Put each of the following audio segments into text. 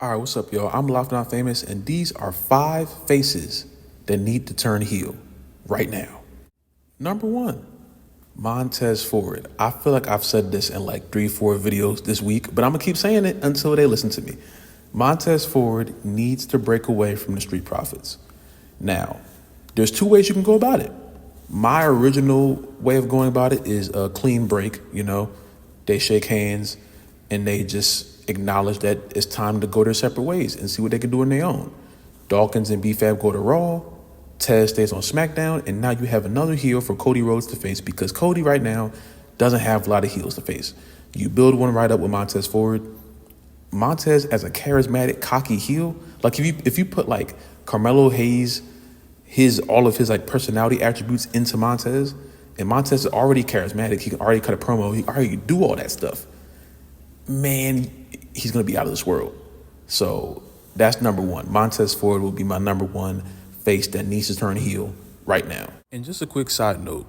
All right, what's up, y'all? I'm Life Not Famous, and these are 5 faces that need to turn heel right now. Number 1, Montez Ford. I feel like I've said this in like 3-4 videos this week, but I'm gonna keep saying it until they listen to me. Montez Ford needs to break away from the Street Profits. Now, there's 2 ways you can go about it. My original way of going about it is a clean break. They shake hands and they just acknowledge that it's time to go their separate ways and see what they can do on their own. Dawkins and B-Fab go to Raw, Tez stays on SmackDown, and now you have another heel for Cody Rhodes to face because Cody right now doesn't have a lot of heels to face. You build one right up with Montez Ford. Montez as a charismatic, cocky heel, like if you put like Carmelo Hayes, all of his like personality attributes into Montez, and Montez is already charismatic, he can already cut a promo, he already do all that stuff. Man, he's going to be out of this world. So that's number 1. Montez Ford will be my number 1 face that needs to turn heel right now. And just a quick side note,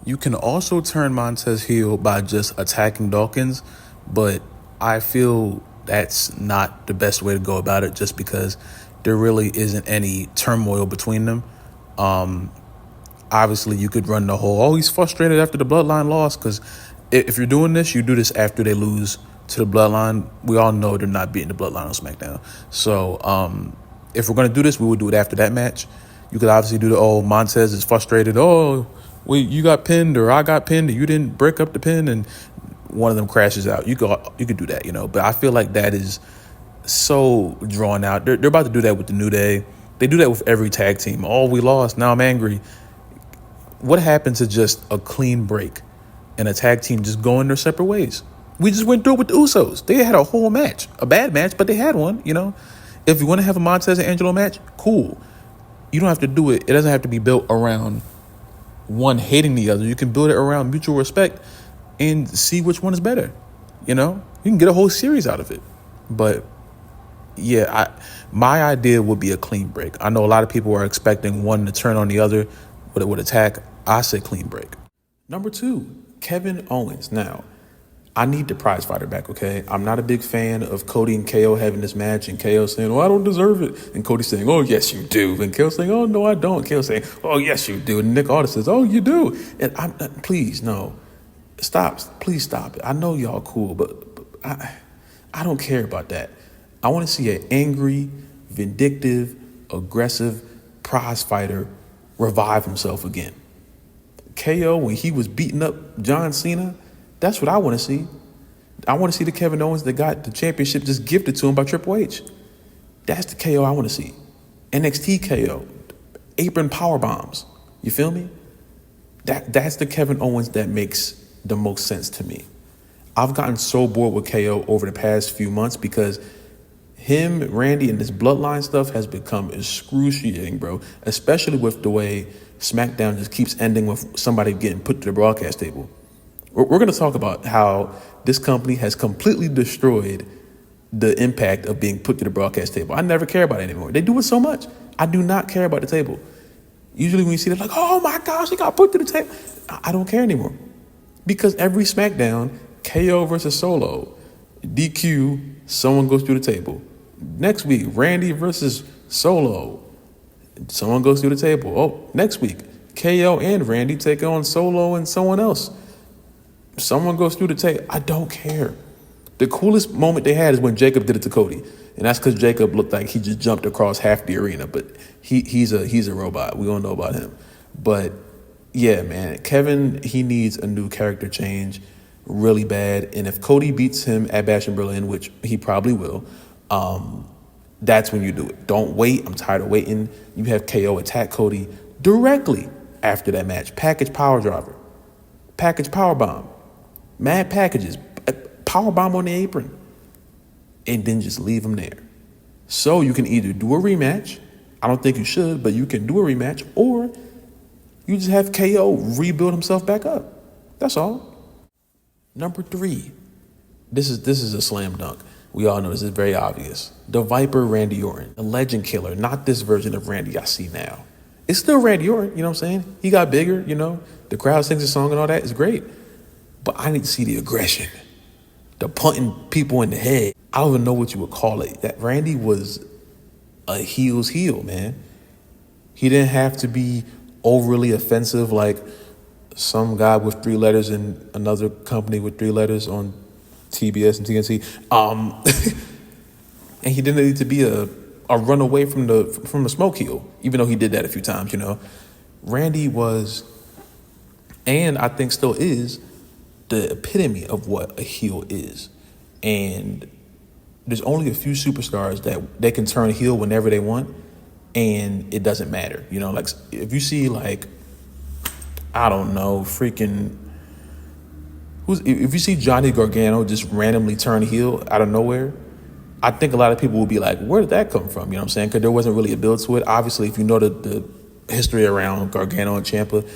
you can also turn Montez heel by just attacking Dawkins, but I feel that's not the best way to go about it just because there really isn't any turmoil between them. Obviously, you could run the whole, he's frustrated after the Bloodline loss, because if you're doing this, you do this after they lose to the Bloodline. We all know they're not beating the Bloodline on SmackDown. So if we're going to do this, we would do it after that match. You could obviously do Montez is frustrated. You got pinned or I got pinned and you didn't break up the pin and one of them crashes out. You could do that, But I feel like that is so drawn out. They're about to do that with the New Day. They do that with every tag team. We lost. Now I'm angry. What happened to just a clean break and a tag team just going their separate ways? We just went through it with the Usos. They had a whole match, a bad match, but they had one, If you want to have a Montez and Angelo match, cool. You don't have to do it. It doesn't have to be built around one hating the other. You can build it around mutual respect and see which one is better. You can get a whole series out of it. But yeah, my idea would be a clean break. I know a lot of people are expecting one to turn on the other with attack. I say clean break. Number 2, Kevin Owens. Now, I need the prize fighter back, okay? I'm not a big fan of Cody and KO having this match and KO saying, I don't deserve it. And Cody saying, yes, you do. And KO saying, no, I don't. KO saying, yes, you do. And Nick Aldis says, you do. And please, no. Stop. Please stop it. I know y'all cool, but I don't care about that. I want to see an angry, vindictive, aggressive prize fighter revive himself again. KO, when he was beating up John Cena, that's what I want to see. I want to see the Kevin Owens that got the championship just gifted to him by Triple H. That's the KO I want to see. NXT KO, apron power bombs. You feel me? That's the Kevin Owens that makes the most sense to me. I've gotten so bored with KO over the past few months because him, Randy, and this bloodline stuff has become excruciating, bro. Especially with the way SmackDown just keeps ending with somebody getting put to the broadcast table. We're going to talk about how this company has completely destroyed the impact of being put to the broadcast table. I never care about it anymore. They do it so much. I do not care about the table. Usually when you see it, like, oh my gosh, they got put to the table. I don't care anymore. Because every SmackDown, KO versus Solo, DQ, someone goes through the table. Next week, Randy versus Solo, someone goes through the table. Next week, KO and Randy take on Solo and someone else. Someone goes through the table. I don't care. The coolest moment they had is when Jacob did it to Cody. And that's because Jacob looked like he just jumped across half the arena. But he's a robot. We don't know about him. But yeah, man, Kevin, he needs a new character change really bad. And if Cody beats him at Bash in Berlin, which he probably will, that's when you do it. Don't wait. I'm tired of waiting. You have KO attack Cody directly after that match. Package power driver. Package power bomb. Mad packages. Power bomb on the apron. And then just leave him there. So you can either do a rematch. I don't think you should, but you can do a rematch. Or you just have KO rebuild himself back up. That's all. Number 3. This is a slam dunk. We all know this is very obvious. The Viper Randy Orton. The legend killer. Not this version of Randy I see now. It's still Randy Orton, you know what I'm saying? He got bigger, The crowd sings a song and all that is great. But I need to see the aggression. The punting people in the head. I don't even know what you would call it. That Randy was a heel's heel, man. He didn't have to be overly offensive like some guy with 3 letters in another company with 3 letters on TBS and TNT. And he didn't need to be a run away from the smoke heel, even though he did that a few times, you know. Randy was, and I think still is, the epitome of what a heel is. And there's only a few superstars that they can turn heel whenever they want, and it doesn't matter. You know, like if you see like, I don't know, freaking, if you see Johnny Gargano just randomly turn heel out of nowhere, I think a lot of people will be like, where did that come from? You know what I'm saying? Because there wasn't really a build to it. Obviously, if you know the history around Gargano and Ciampa,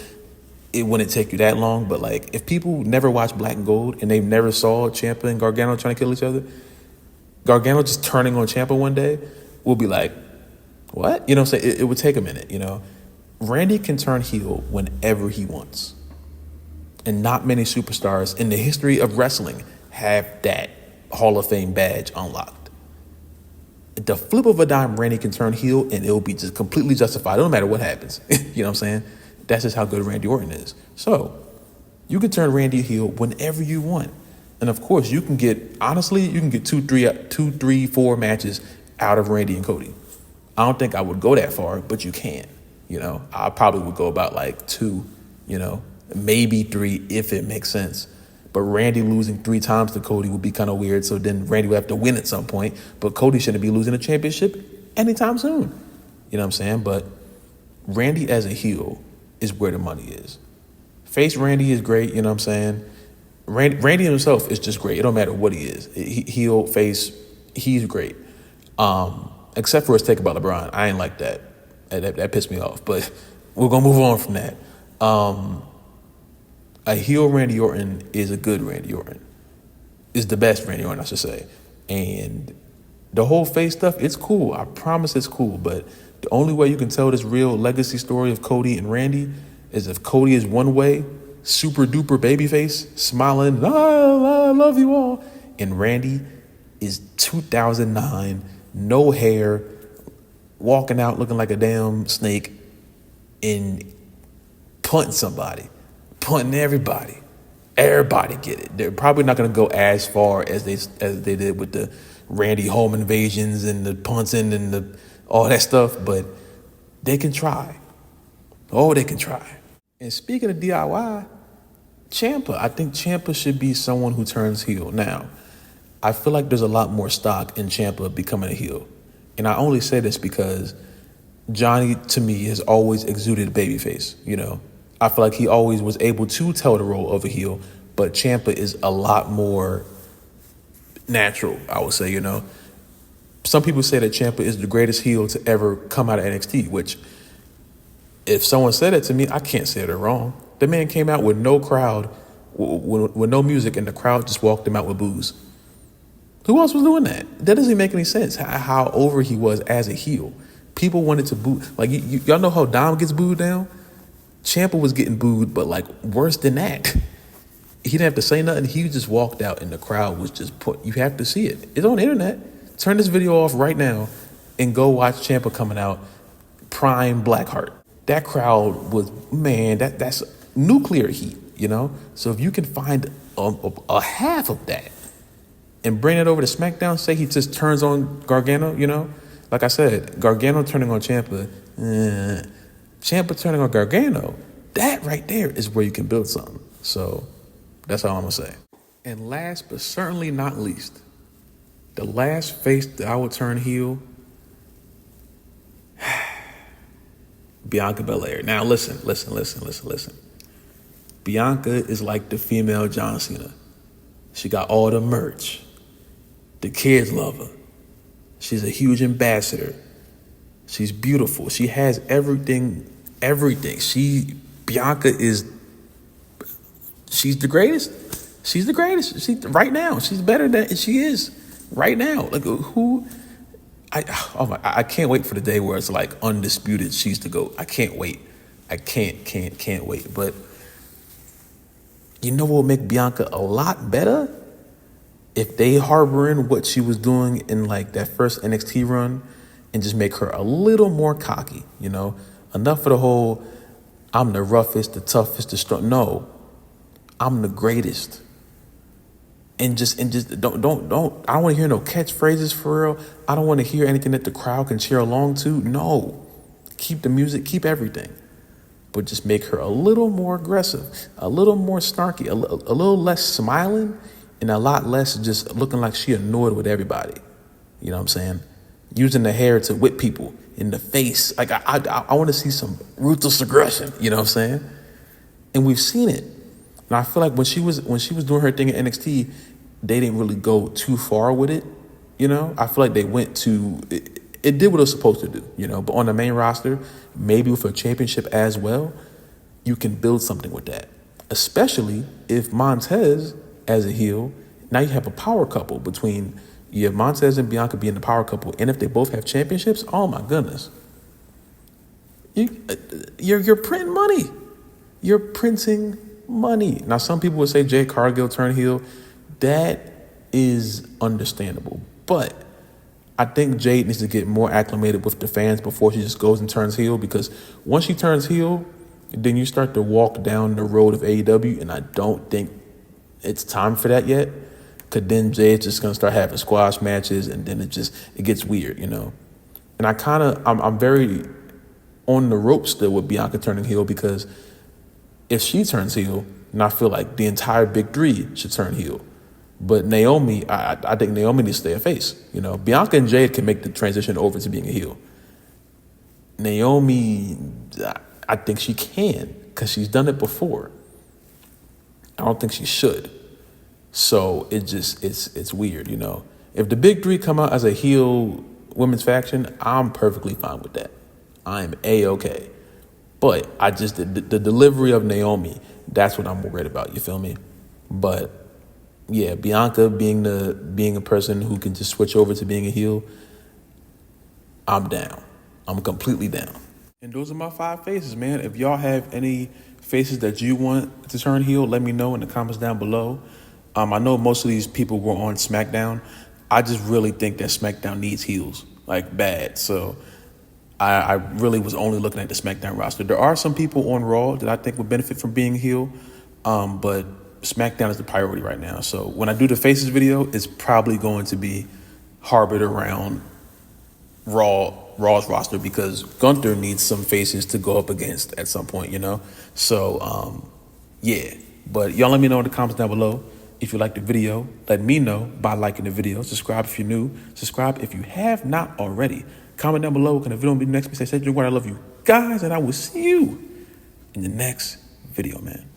it wouldn't take you that long. But like, if people never watched Black and Gold and they never saw Ciampa and Gargano trying to kill each other, Gargano just turning on Ciampa one day will be like, what? You know what I'm saying? It would take a minute, you know? Randy can turn heel whenever he wants. And not many superstars in the history of wrestling have that Hall of Fame badge unlocked. The flip of a dime, Randy can turn heel and it'll be just completely justified. It don't matter what happens. You know what I'm saying? That's just how good Randy Orton is. So, you can turn Randy heel whenever you want. And of course, you can get 2, 3, 4 matches out of Randy and Cody. I don't think I would go that far, but you can. You know, I probably would go about like 2, you know, maybe 3 if it makes sense. But Randy losing 3 times to Cody would be kind of weird. So then Randy would have to win at some point. But Cody shouldn't be losing a championship anytime soon. You know what I'm saying? But Randy as a heel is where the money is. Face Randy is great. You know what I'm saying? Randy himself is just great. It don't matter what he is. Heel, face, he's great. Except for his take about LeBron. I ain't like that. That pissed me off. But we're going to move on from that. A heel Randy Orton is a good Randy Orton. Is the best Randy Orton, I should say. And the whole face stuff, it's cool. I promise it's cool. But the only way you can tell this real legacy story of Cody and Randy is if Cody is one way, super duper babyface, smiling, I love you all. And Randy is 2009, no hair, walking out looking like a damn snake and punting somebody, punting everybody. Everybody get it. They're probably not going to go as far as they did with the Randy home invasions and the punting and all that stuff, but they can try. Oh, they can try. And speaking of DIY, Ciampa. I think Ciampa should be someone who turns heel. Now, I feel like there's a lot more stock in Ciampa becoming a heel. And I only say this because Johnny, to me, has always exuded babyface, you know. I feel like he always was able to tell the role of a heel, but Ciampa is a lot more natural, I would say, you know. Some people say that Ciampa is the greatest heel to ever come out of NXT, which if someone said it to me, I can't say they're wrong. The man came out with no crowd, with no music, and the crowd just walked him out with booze. Who else was doing that? That doesn't make any sense, how over he was as a heel. People wanted to boo. Like, y'all know how Dom gets booed now? Ciampa was getting booed, but, like, worse than that. He didn't have to say nothing. He just walked out, and the crowd was just put. You have to see it. It's on the internet. Turn this video off right now and go watch Ciampa coming out, prime Blackheart. That crowd was, man, that's nuclear heat, you know? So if you can find a half of that and bring it over to SmackDown, say he just turns on Gargano, you know? Like I said, Gargano turning on Ciampa, Ciampa turning on Gargano, that right there is where you can build something. So that's all I'm going to say. And last but certainly not least, the last face that I would turn heel, Bianca Belair. Now listen. Bianca is like the female John Cena. She got all the merch. The kids love her. She's a huge ambassador. She's beautiful. She has everything. Bianca is, she's the greatest. She's the greatest. Right now, she's better than she is right now. Like, who? I can't wait for the day where it's like undisputed she's the GOAT. I can't wait. I can't wait. But you know what will make Bianca a lot better if they harbor in what she was doing in like that first NXT run and just make her a little more cocky, enough for the whole, I'm the roughest, the toughest, the strong. No, I'm the greatest. And just don't. I don't want to hear no catchphrases for real. I don't want to hear anything that the crowd can cheer along to. No, keep the music, keep everything, but just make her a little more aggressive, a little more snarky, a little less smiling, and a lot less just looking like she annoyed with everybody. You know what I'm saying? Using the hair to whip people in the face. Like I want to see some ruthless aggression. You know what I'm saying? And we've seen it. And I feel like when she was doing her thing at NXT, they didn't really go too far with it. I feel like they went to it did what it was supposed to do. But on the main roster, maybe with a championship as well, you can build something with that. Especially if Montez as a heel, now you have a power couple between you have Montez and Bianca being the power couple, and if they both have championships, oh my goodness, you're printing money. You're printing money. Now, some people would say Jade Cargill turned heel. That is understandable. But I think Jade needs to get more acclimated with the fans before she just goes and turns heel, because once she turns heel, then you start to walk down the road of AEW, and I don't think it's time for that yet, because then Jade's just going to start having squash matches, and then it gets weird, And I'm very on the ropes still with Bianca turning heel, because if she turns heel, and I feel like the entire Big Three should turn heel. But Naomi, I think Naomi needs to stay a face. Bianca and Jade can make the transition over to being a heel. Naomi, I think she can, because she's done it before. I don't think she should. So it's weird, If the Big Three come out as a heel women's faction, I'm perfectly fine with that. I'm A-okay. But the delivery of Naomi, that's what I'm worried about. You feel me? But yeah, Bianca being a person who can just switch over to being a heel, I'm down. I'm completely down. And those are my 5 faces, man. If y'all have any faces that you want to turn heel, let me know in the comments down below. I know most of these people were on SmackDown. I just really think that SmackDown needs heels, like bad. So I really was only looking at the SmackDown roster. There are some people on Raw that I think would benefit from being a heel, but SmackDown is the priority right now. So when I do the faces video, it's probably going to be harbored around Raw's roster, because Gunther needs some faces to go up against at some point, So, yeah. But y'all let me know in the comments down below if you like the video. Let me know by liking the video. Subscribe if you're new. Subscribe if you have not already. Comment down below. Can the video be next? Say, I love you guys, and I will see you in the next video, man.